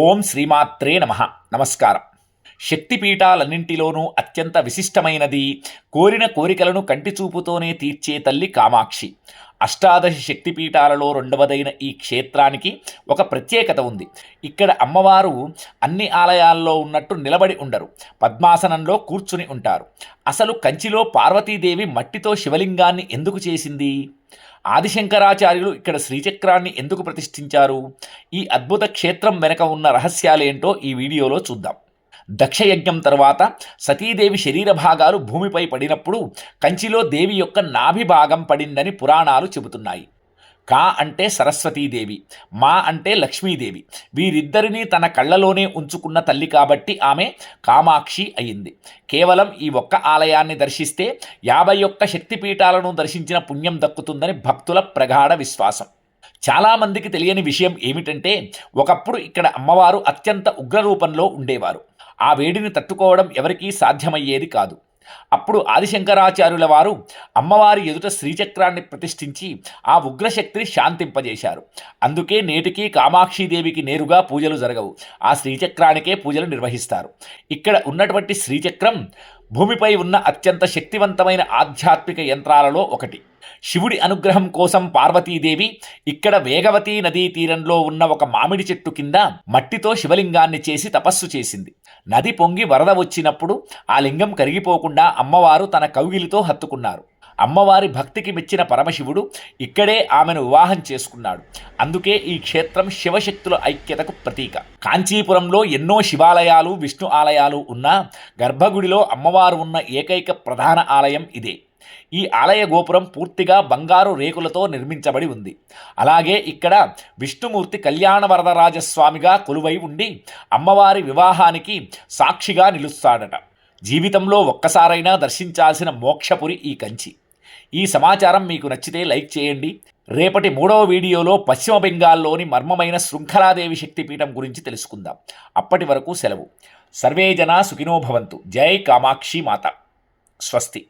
ఓం శ్రీమాత్రే నమః. నమస్కారం. శక్తిపీఠాలన్నింటిలోనూ అత్యంత విశిష్టమైనది, కోరిన కోరికలను కంటిచూపుతోనే తీర్చే తల్లి కామాక్షి. అష్టాదశ శక్తిపీఠాలలో రెండవదైన ఈ క్షేత్రానికి ఒక ప్రత్యేకత ఉంది. ఇక్కడ అమ్మవారు అన్ని ఆలయాల్లో ఉన్నట్టు నిలబడి ఉండరు, పద్మాసనంలో కూర్చుని ఉంటారు. అసలు కంచిలో పార్వతీదేవి మట్టితో శివలింగాన్ని ఎందుకు చేసింది? ఆదిశంకరాచార్యులు ఇక్కడ శ్రీచక్రాన్ని ఎందుకు ప్రతిష్ఠించారు? ఈ అద్భుత క్షేత్రం వెనక ఉన్న రహస్యాలేంటో ఈ వీడియోలో చూద్దాం. దక్షయజ్ఞం తర్వాత సతీదేవి శరీర భాగాలు భూమిపై పడినప్పుడు కంచిలో దేవి యొక్క నాభి భాగం పడిందని పురాణాలు చెబుతున్నాయి. కా అంటే సరస్వతీదేవి, మా అంటే లక్ష్మీదేవి. వీరిద్దరినీ తన కళ్ళలోనే ఉంచుకున్న తల్లి కాబట్టి ఆమె కామాక్షి అయింది. కేవలం ఈ ఒక్క ఆలయాన్ని దర్శిస్తే 51 శక్తిపీఠాలను దర్శించిన పుణ్యం దక్కుతుందని భక్తుల ప్రగాఢ విశ్వాసం. చాలామందికి తెలియని విషయం ఏమిటంటే, ఒకప్పుడు ఇక్కడ అమ్మవారు అత్యంత ఉగ్రరూపంలో ఉండేవారు. ఆ వేడిని తట్టుకోవడం ఎవరికీ సాధ్యమయ్యేది కాదు. అప్పుడు ఆదిశంకరాచార్యుల వారు అమ్మవారి ఎదుట శ్రీచక్రాన్ని ప్రతిష్ఠించి ఆ ఉగ్రశక్తిని శాంతింపజేశారు. అందుకే నేటికీ కామాక్షీదేవికి నేరుగా పూజలు జరగవు, ఆ శ్రీచక్రానికే పూజలు నిర్వహిస్తారు. ఇక్కడ ఉన్నటువంటి శ్రీచక్రం భూమిపై ఉన్న అత్యంత శక్తివంతమైన ఆధ్యాత్మిక యంత్రాలలో ఒకటి. శివుడి అనుగ్రహం కోసం పార్వతీదేవి ఇక్కడ వేగవతీ నదీ తీరంలో ఉన్న ఒక మామిడి చెట్టు కింద మట్టితో శివలింగాన్ని చేసి తపస్సు చేసింది. నది పొంగి వరద వచ్చినప్పుడు ఆ లింగం కరిగిపోకుండా అమ్మవారు తన కౌగిలితో హత్తుకున్నారు. అమ్మవారి భక్తికి మెచ్చిన పరమశివుడు ఇక్కడే ఆమెను వివాహం చేసుకున్నాడు. అందుకే ఈ క్షేత్రం శివశక్తుల ఐక్యతకు ప్రతీక. కాంచీపురంలో ఎన్నో శివాలయాలు, విష్ణు ఆలయాలు ఉన్నా గర్భగుడిలో అమ్మవారు ఉన్న ఏకైక ప్రధాన ఆలయం ఇదే. ఈ ఆలయ గోపురం పూర్తిగా బంగారు రేకులతో నిర్మించబడి ఉంది. అలాగే ఇక్కడ విష్ణుమూర్తి కళ్యాణవరదరాజస్వామిగా కొలువై ఉండి అమ్మవారి వివాహానికి సాక్షిగా నిలుస్తాడట. జీవితంలో ఒక్కసారైనా దర్శించాల్సిన మోక్షపురి ఈ కంచి. ఈ సమాచారం మీకు నచ్చితే లైక్ చేయండి. రేపటి 3వ వీడియోలో పశ్చిమ బెంగాల్లోని మర్మమైన శృంఖలాదేవి శక్తిపీఠం గురించి తెలుసుకుందాం. అప్పటి వరకు సెలవు. సర్వే జనా సుఖినో భవంతు. జై కామాక్షి మాత. స్వస్తి.